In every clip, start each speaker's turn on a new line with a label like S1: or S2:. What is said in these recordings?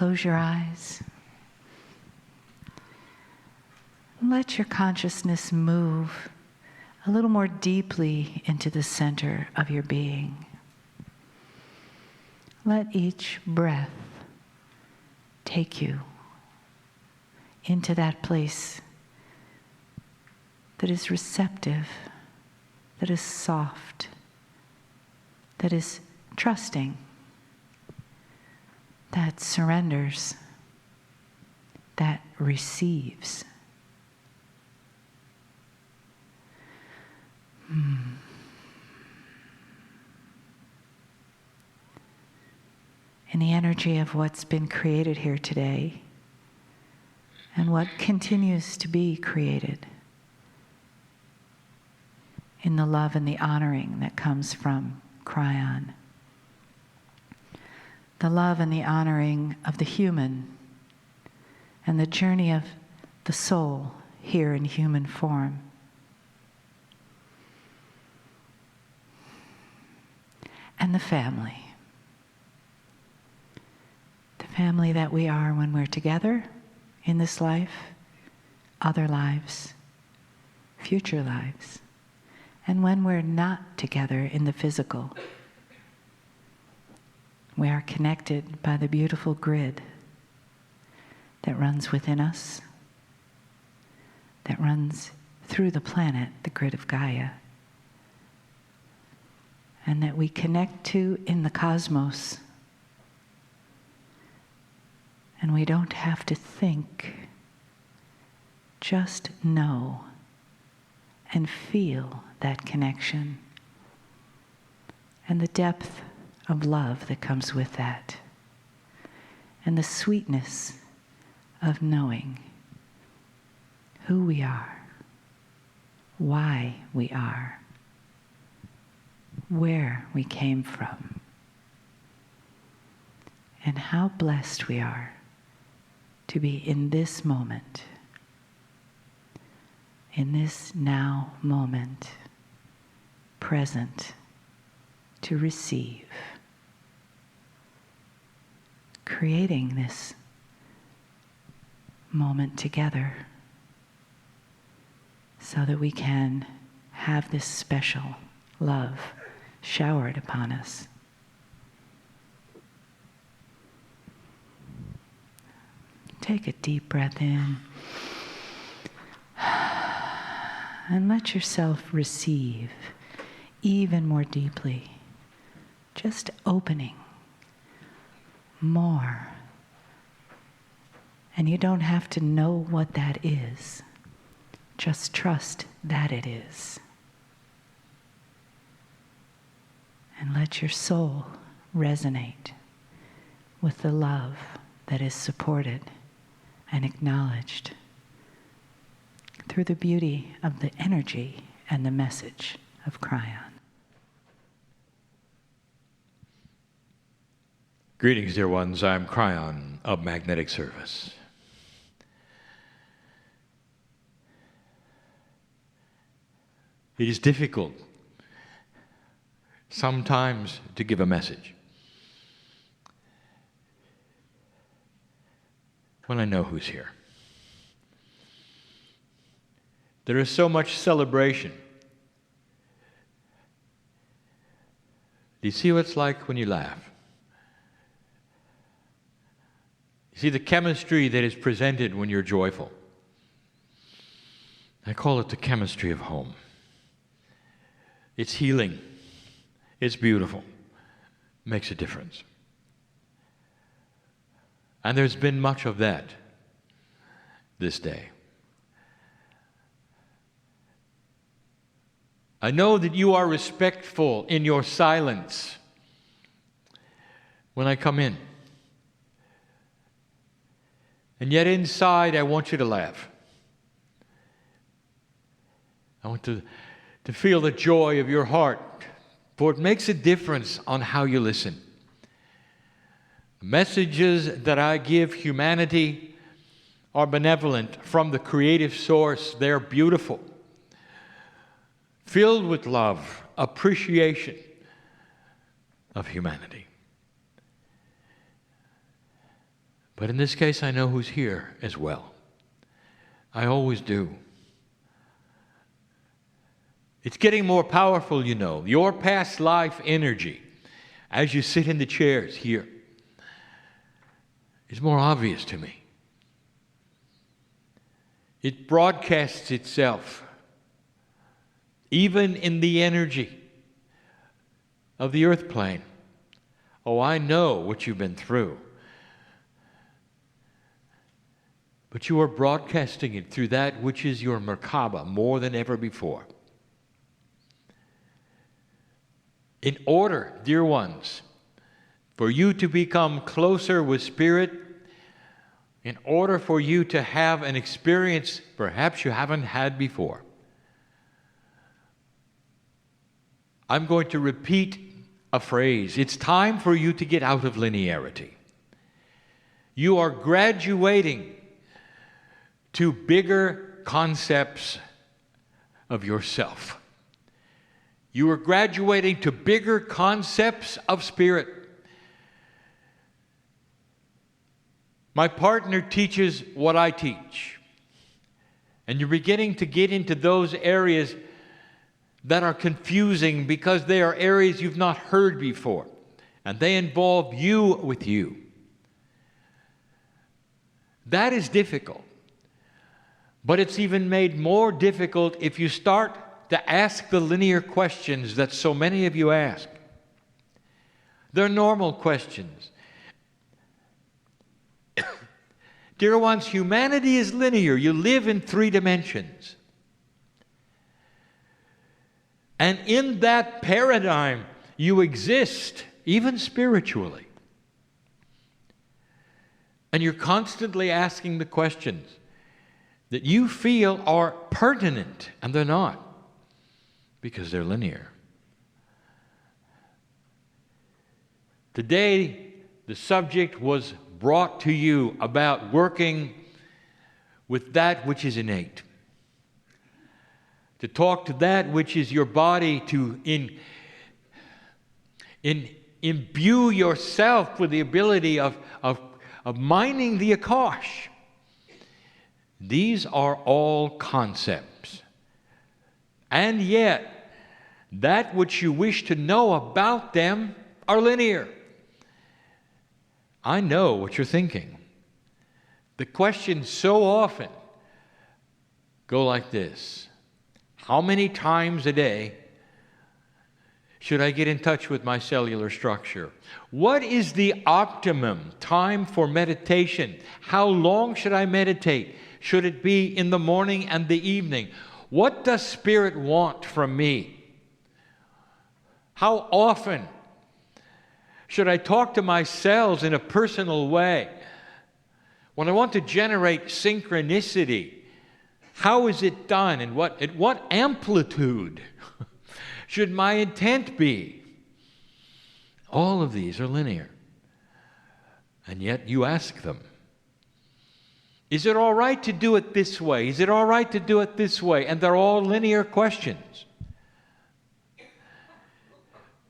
S1: close your eyes. Let your consciousness move a little more deeply into the center of your being. Let each breath take you into that place that is receptive, that is soft, that is trusting, that surrenders, that receives. In the energy of what's been created here today and what continues to be created, in the love and the honoring that comes from Cryon, the love and the honoring of the human and the journey of the soul here in human form. And the family that we are when we're together in this life, other lives, future lives, and when we're not together in the physical. We are connected by the beautiful grid that runs within us, that runs through the planet, the grid of Gaia, and that we connect to in the cosmos. And we don't have to think, just know and feel that connection and the depth of love that comes with that, and the sweetness of knowing who we are, why we are, where we came from, and how blessed we are to be in this moment, in this now moment, present to receive, creating this moment together so that we can have this special love showered upon us. Take a deep breath in and let yourself receive even more deeply, just opening more. And you don't have to know what that is. Just trust that it is. And let your soul resonate with the love that is supported and acknowledged through the beauty of the energy and the message of Cryon.
S2: Greetings, dear ones. I'm Cryon of Magnetic Service. It is difficult sometimes to give a message when I know who's here. There is so much celebration. Do you see what it's like when you laugh? You see the chemistry that is presented when you're joyful. I call it the chemistry of home. It's healing. It's beautiful. Makes a difference. And there's been much of that this day. I know that you are respectful in your silence when I come in. And yet inside, I want you to laugh. I want to feel the joy of your heart, for it makes a difference on how you listen. The messages that I give humanity are benevolent from the creative source. They're beautiful, filled with love, appreciation of humanity. But in this case, I know who's here as well. I always do. It's getting more powerful, you know. Your past life energy, as you sit in the chairs here, is more obvious to me. It broadcasts itself, even in the energy of the earth plane. Oh, I know what you've been through. But you are broadcasting it through that which is your Merkaba more than ever before. In order, dear ones, for you to become closer with Spirit, in order for you to have an experience perhaps you haven't had before, I'm going to repeat a phrase. It's time for you to get out of linearity. You are graduating to bigger concepts of yourself. You are graduating to bigger concepts of Spirit. My partner teaches what I teach. And you're beginning to get into those areas that are confusing because they are areas you've not heard before. And they involve you with you. That is difficult. But it's even made more difficult if you start to ask the linear questions that so many of you ask. They're normal questions. Dear ones, humanity is linear. You live in 3 dimensions. And in that paradigm, you exist, even spiritually. And you're constantly asking the questions that you feel are pertinent, and they're not, because they're linear. Today, the subject was brought to you about working with that which is innate. To talk to that which is your body, to imbue yourself with the ability of mining the Akash. These are all concepts. And yet, that which you wish to know about them are linear. I know what you're thinking. The questions so often go like this. How many times a day should I get in touch with my cellular structure? What is the optimum time for meditation? How long should I meditate? Should it be in the morning and the evening? What does Spirit want from me? How often should I talk to my cells in a personal way? When I want to generate synchronicity, how is it done, and at what amplitude should my intent be? All of these are linear, and yet you ask them. Is it all right to do it this way? Is it all right to do it this way? And they're all linear questions.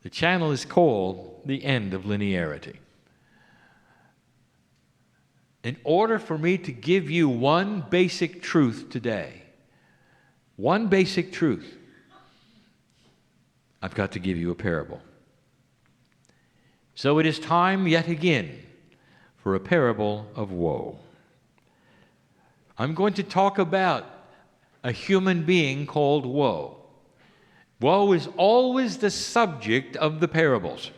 S2: The channel is called The End of Linearity. In order for me to give you one basic truth today, one basic truth, I've got to give you a parable. So it is time yet again for a parable of woe. I'm going to talk about a human being called woe. Woe is always the subject of the parables.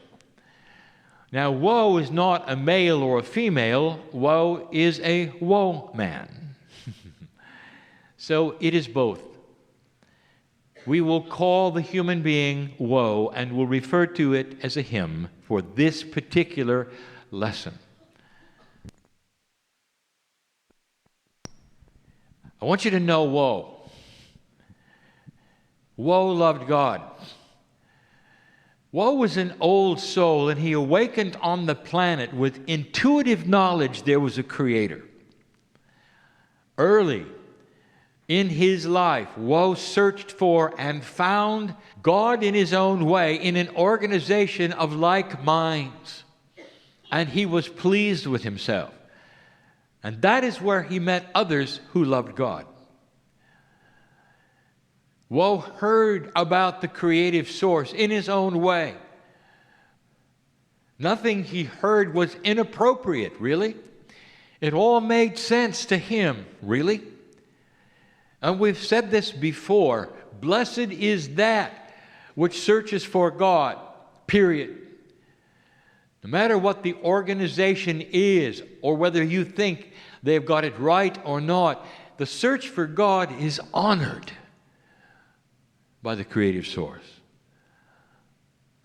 S2: Now, woe is not a male or a female. Woe is a woe man. So it is both. We will call the human being woe and will refer to it as a him for this particular lesson. I want you to know woe. Woe loved God. Woe was an old soul, and he awakened on the planet with intuitive knowledge there was a creator. Early in his life, woe searched for and found God in his own way in an organization of like minds, and he was pleased with himself. And that is where he met others who loved God. Woe heard about the creative source in his own way. Nothing he heard was inappropriate, really. It all made sense to him, really. And we've said this before. Blessed is that which searches for God, period. No matter what the organization is, or whether you think they've got it right or not, the search for God is honored by the creative source.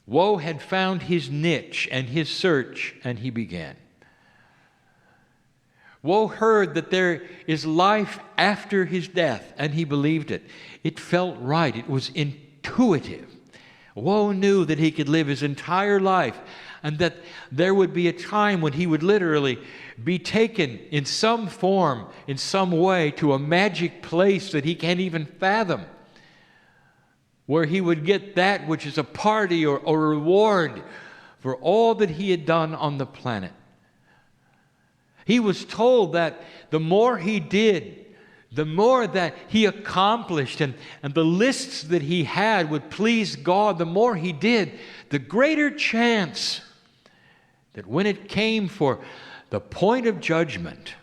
S2: Woe had found his niche and his search, and he began. Woe heard that there is life after his death, and he believed it. It felt right. It was intuitive. Woe knew that he could live his entire life, and that there would be a time when he would literally be taken in some form, in some way, to a magic place that he can't even fathom, where he would get that which is a party or a reward for all that he had done on the planet. He was told that the more he did, the more that he accomplished, and the lists that he had would please God, the more he did, the greater chance that when it came for the point of judgment,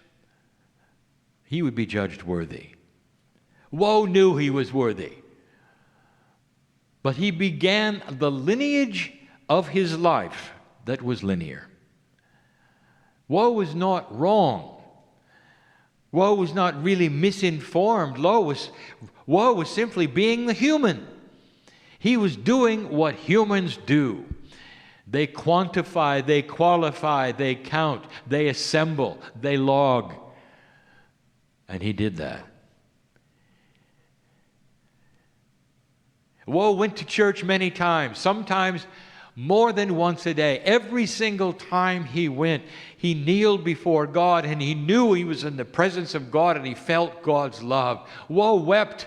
S2: he would be judged worthy. Woe knew he was worthy. But he began the lineage of his life that was linear. Woe was not wrong. Woe was not really misinformed. Woe was simply being the human. He was doing what humans do. They quantify, they qualify, they count, they assemble, they log. And he did that. Woe went to church many times, sometimes more than once a day. Every single time he went, he kneeled before God, and he knew he was in the presence of God, and he felt God's love. Woe wept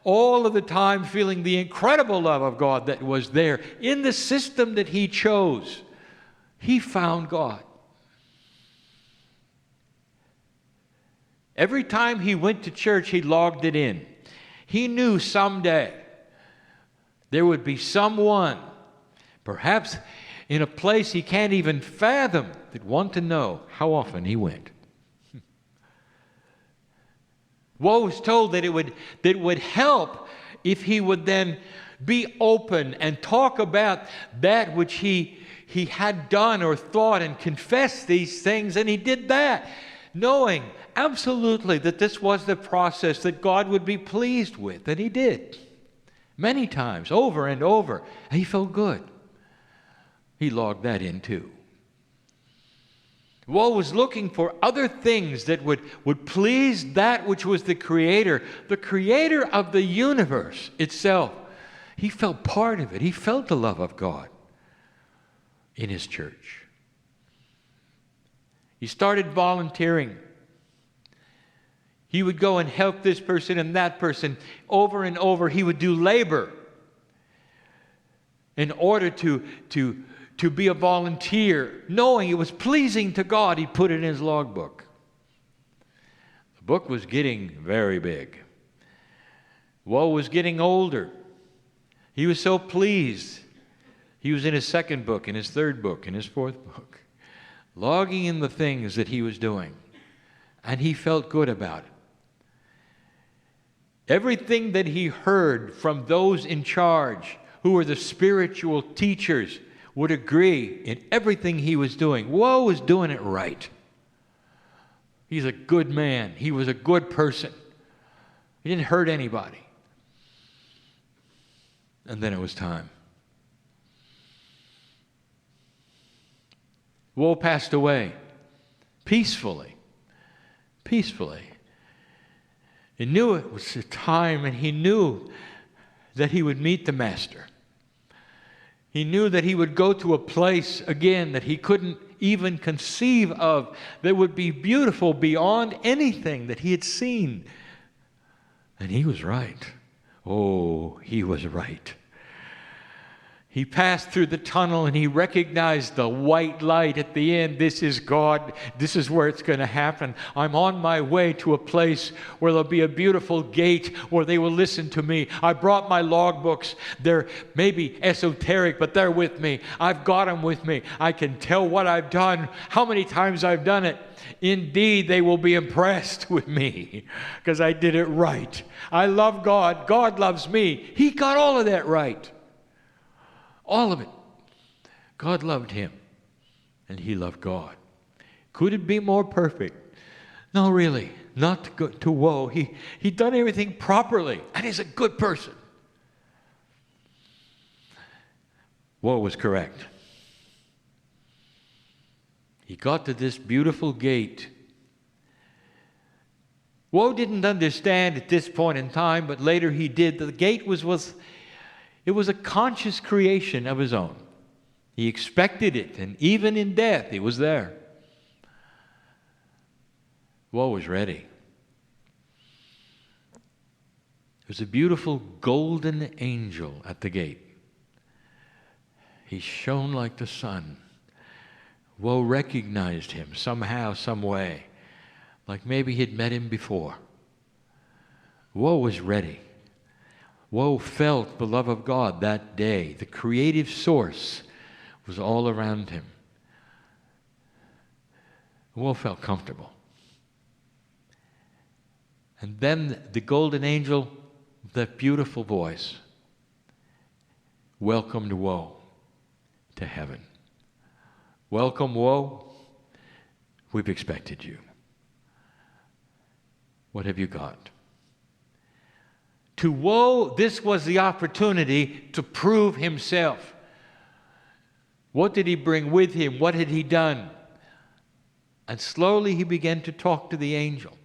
S2: all of the time, feeling the incredible love of God that was there. In the system that he chose, he found God. Every time he went to church, he logged it in. He knew someday there would be someone, perhaps in a place he can't even fathom, that want to know how often he went. Woe was told that it would help if he would then be open and talk about that which he had done or thought and confess these things, and he did that, knowing absolutely that this was the process that God would be pleased with, and he did. Many times, over and over. And he felt good. He logged that in too. Woe was looking for other things that would please that which was the creator of the universe itself. He felt part of it. He felt the love of God in his church. He started volunteering. He would go and help this person and that person over and over. He would do labor in order to be a volunteer, knowing it was pleasing to God. He put it in his logbook. The book was getting very big. Woe was getting older. He was so pleased. He was in his second book, in his third book, in his fourth book, logging in the things that he was doing. And he felt good about it. Everything that he heard from those in charge, who were the spiritual teachers, would agree in everything he was doing. Woe was doing it right. He's a good man. He was a good person. He didn't hurt anybody. And then it was time. Woe passed away peacefully. Peacefully. He knew it was the time, and he knew that he would meet the Master. He knew that he would go to a place again that he couldn't even conceive of, that would be beautiful beyond anything that he had seen. And he was right. Oh, he was right. He passed through the tunnel and he recognized the white light at the end. This is God. This is where it's going to happen. I'm on my way to a place where there'll be a beautiful gate where they will listen to me. I brought my logbooks. They're maybe esoteric, but they're with me. I've got them with me. I can tell what I've done, how many times I've done it. Indeed, they will be impressed with me because I did it right. I love God. God loves me. He got all of that right. All of it. God loved him, and he loved God. Could it be more perfect? No, really. Not to woe. He'd done everything properly, and he's a good person. Woe was correct. He got to this beautiful gate. Woe didn't understand at this point in time, but later he did. The gate was it was a conscious creation of his own. He expected it, and even in death, he was there. Woe was ready. There's a beautiful golden angel at the gate. He shone like the sun. Woe recognized him somehow, some way, like maybe he'd met him before. Woe was ready. Woe felt the love of God that day. The creative source was all around him. Woe felt comfortable. And then the golden angel, that beautiful voice, welcomed Woe to heaven. Welcome, Woe. We've expected you. What have you got? To Woe, this was the opportunity to prove himself. What did he bring with him? What had he done? And slowly he began to talk to the angel.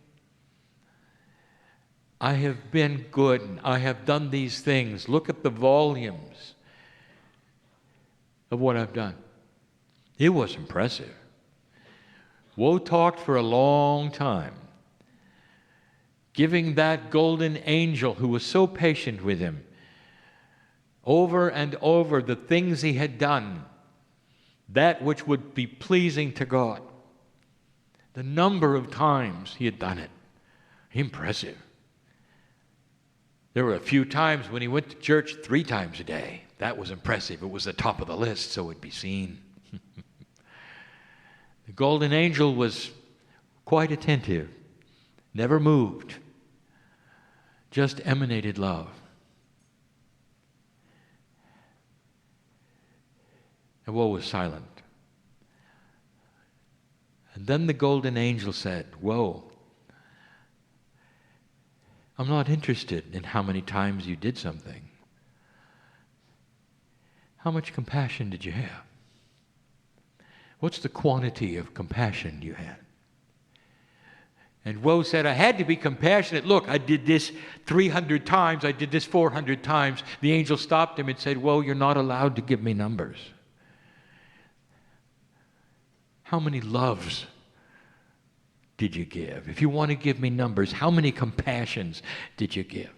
S2: I have been good. I have done these things. Look at the volumes of what I've done. It was impressive. Woe talked for a long time, giving that golden angel who was so patient with him over and over the things he had done, that which would be pleasing to God. The number of times he had done it. Impressive. There were a few times when he went to church 3 times a day. That was impressive. It was the top of the list, so it'd be seen. The golden angel was quite attentive, never moved, just emanated love. And Woe was silent. And then the golden angel said, Woe, I'm not interested in how many times you did something. How much compassion did you have? What's the quantity of compassion you had? And Woe said, I had to be compassionate. Look, I did this 300 times. I did this 400 times. The angel stopped him and said, Woe, you're not allowed to give me numbers. How many loves did you give? If you want to give me numbers, how many compassions did you give?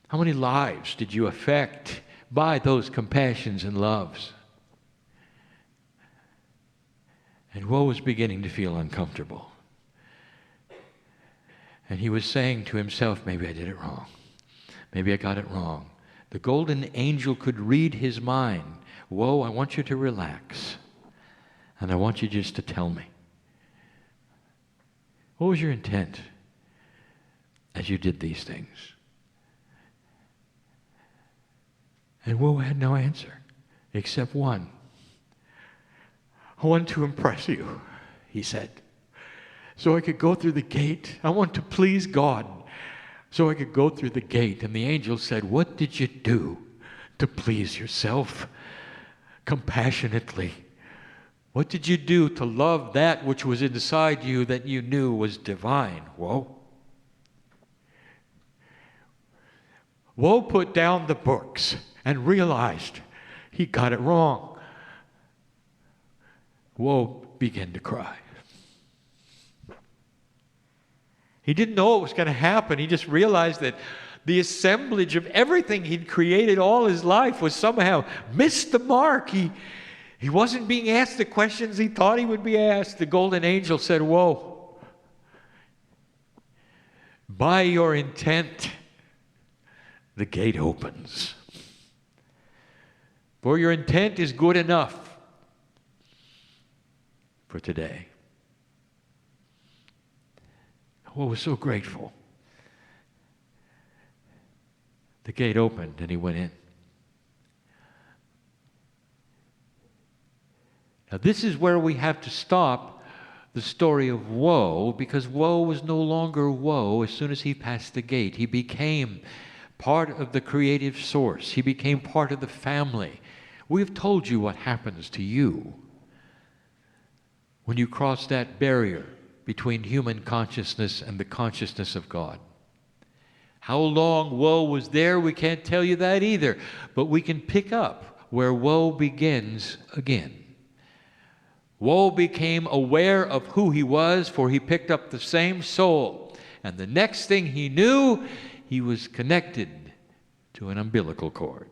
S2: How many lives did you affect by those compassions and loves? And Woe was beginning to feel uncomfortable. And he was saying to himself, maybe I did it wrong. Maybe I got it wrong. The golden angel could read his mind. Woe, I want you to relax. And I want you just to tell me. What was your intent as you did these things? And Woe had no answer except one. I want to impress you, he said, so I could go through the gate. I want to please God, so I could go through the gate. And the angel said, what did you do to please yourself compassionately? What did you do to love that which was inside you that you knew was divine? Woe. Woe put down the books and realized he got it wrong. Woe began to cry. He didn't know what was going to happen. He just realized that the assemblage of everything he'd created all his life was somehow missed the mark. He wasn't being asked the questions he thought he would be asked. The golden angel said, "Whoa, by your intent, the gate opens. For your intent is good enough for today." Whoa was so grateful. The gate opened and he went in. Now this is where we have to stop the story of woe, because woe was no longer woe as soon as he passed the gate. He became part of the creative source. He became part of the family. We've told you what happens to you when you cross that barrier between human consciousness and the consciousness of God. How long woe was there, we can't tell you that either, but we can pick up where woe begins again. Woe became aware of who he was, for he picked up the same soul. And the next thing he knew, he was connected to an umbilical cord.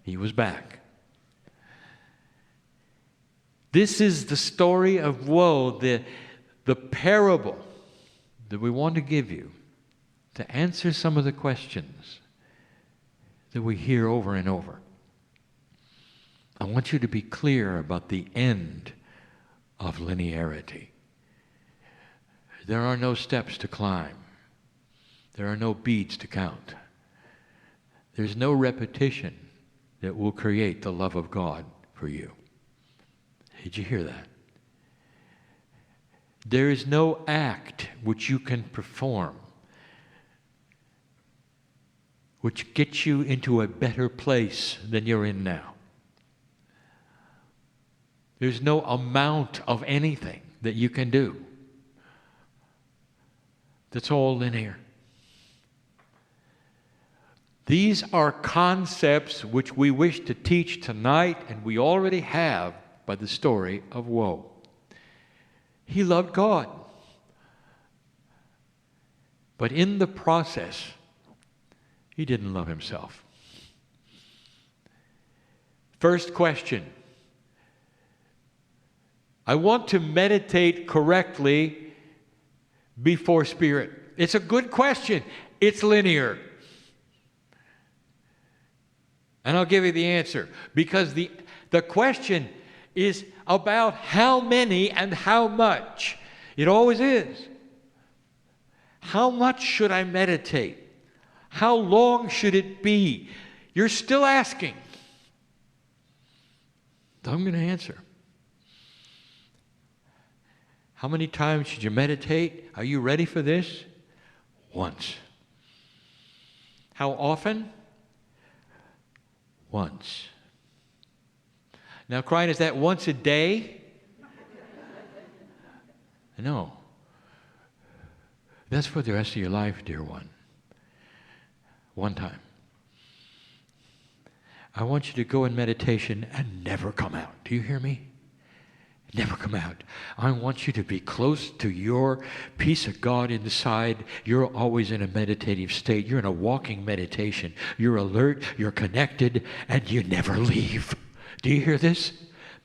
S2: He was back. This is the story of woe, the parable that we want to give you to answer some of the questions that we hear over and over. I want you to be clear about the end of linearity. There are no steps to climb. There are no beads to count. There's no repetition that will create the love of God for you. Did you hear that? There is no act which you can perform which gets you into a better place than you're in now. There's no amount of anything that you can do that's all linear. These are concepts which we wish to teach tonight, and we already have by the story of woe. He loved God, but in the process, he didn't love himself. First question. I want to meditate correctly before spirit. It's a good question. It's linear. And I'll give you the answer. Because the question is about how many and how much. It always is. How much should I meditate? How long should it be? You're still asking. I'm going to answer. How many times should you meditate? Are you ready for this? Once. How often? Once. Now, Cryon, is that once a day? No. That's for the rest of your life, dear one. One time. I want you to go in meditation and never come out. Do you hear me? Never come out. I want you to be close to your peace of God inside. You're always in a meditative state. You're in a walking meditation. You're alert, you're connected, and you never leave. Do you hear this?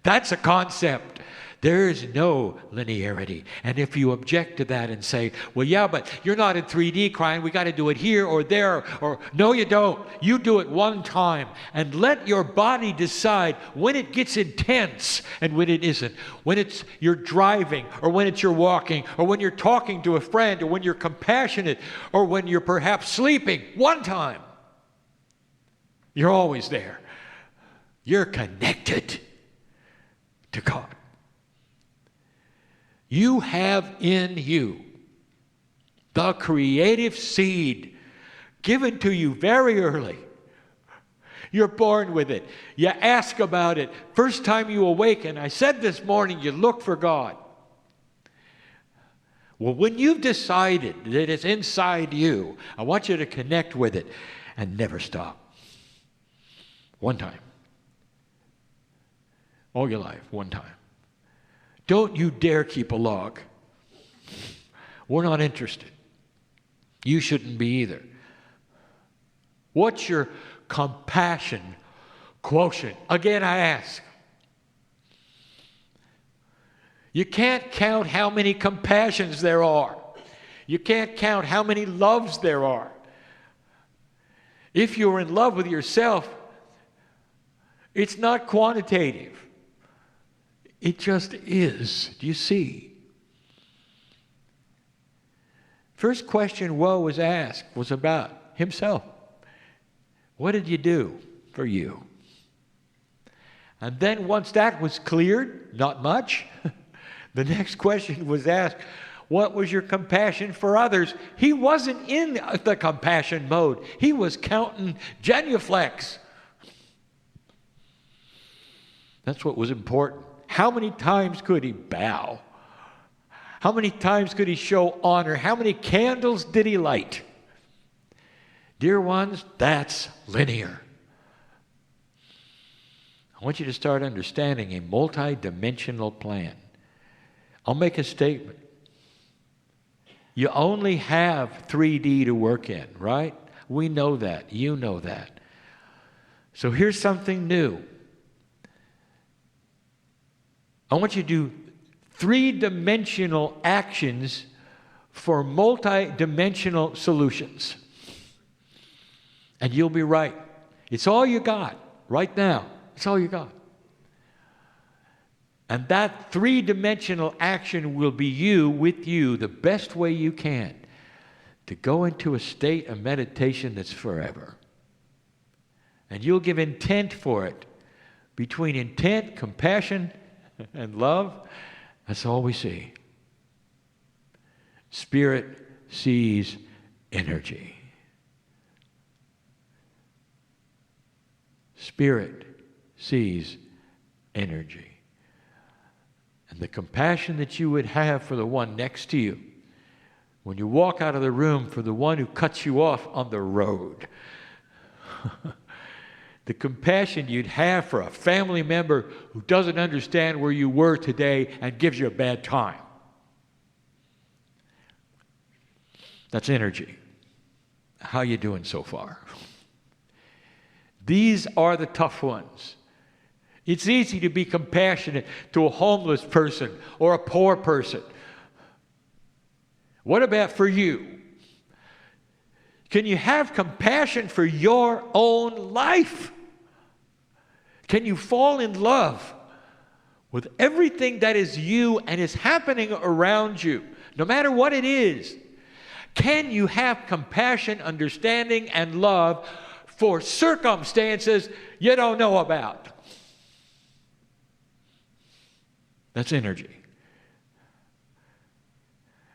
S2: That's a concept. There is no linearity. And if you object to that and say, well, yeah, but you're not in 3D, Cryon. We got to do it here or there. Or no, you don't. You do it one time. And let your body decide when it gets intense and when it isn't. When it's you're driving, or when it's you're walking, or when you're talking to a friend, or when you're compassionate, or when you're perhaps sleeping. One time. You're always there. You're connected to God. You have in you the creative seed given to you very early. You're born with it. You ask about it. First time you awaken, I said this morning, you look for God. Well, when you've decided that it's inside you, I want you to connect with it and never stop. One time. All your life, one time. Don't you dare keep a log. We're not interested. You shouldn't be either. What's your compassion quotient? Again, I ask. You can't count how many compassions there are. You can't count how many loves there are. If you're in love with yourself, it's not quantitative. It just is. Do you see? First question Woe was asked was about himself. What did you do for you? And then once that was cleared, not much, the next question was asked, what was your compassion for others? He wasn't in the compassion mode. He was counting genuflex. That's what was important. How many times could he bow? How many times could he show honor? How many candles did he light? Dear ones, that's linear. I want you to start understanding a multi-dimensional plan. I'll make a statement. You only have 3D to work in, right? We know that. You know that. So here's something new. I want you to do 3-dimensional actions for multi-dimensional solutions. And you'll be right. It's all you got right now. It's all you got. And that 3-dimensional action will be you, with you, the best way you can, to go into a state of meditation that's forever. And you'll give intent for it. Between intent, compassion, and love, that's all we see. Spirit sees energy. Spirit sees energy. And the compassion that you would have for the one next to you, when you walk out of the room, for the one who cuts you off on the road, the compassion you'd have for a family member who doesn't understand where you were today and gives you a bad time. That's energy. How you doing so far? These are the tough ones. It's easy to be compassionate to a homeless person or a poor person. What about for you? Can you have compassion for your own life? Can you fall in love with everything that is you and is happening around you, no matter what it is? Can you have compassion, understanding, and love for circumstances you don't know about? That's energy.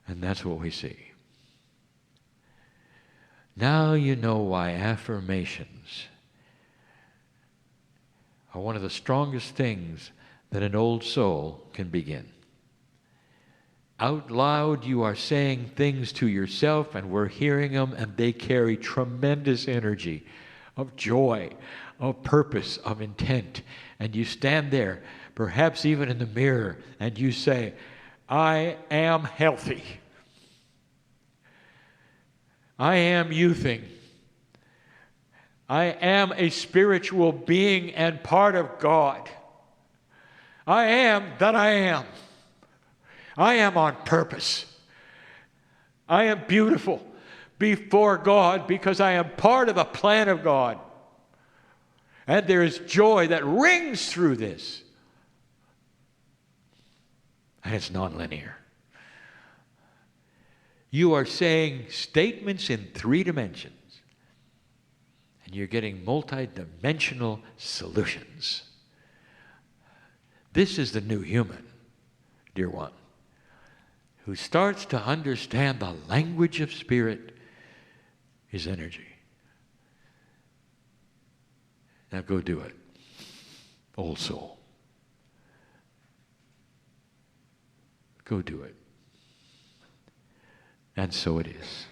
S2: And that's what we see. Now you know why affirmations are one of the strongest things that an old soul can begin. Out loud, you are saying things to yourself, and we're hearing them, and they carry tremendous energy of joy, of purpose, of intent. And you stand there, perhaps even in the mirror, and you say, I am healthy. I am youthing. I am a spiritual being and part of God. I am that I am. I am on purpose. I am beautiful before God because I am part of the plan of God. And there is joy that rings through this. And it's nonlinear. You are saying statements in 3 dimensions. And you're getting multi-dimensional solutions. This is the new human, dear one, who starts to understand the language of spirit is energy. Now go do it, old soul. Go do it. And so it is.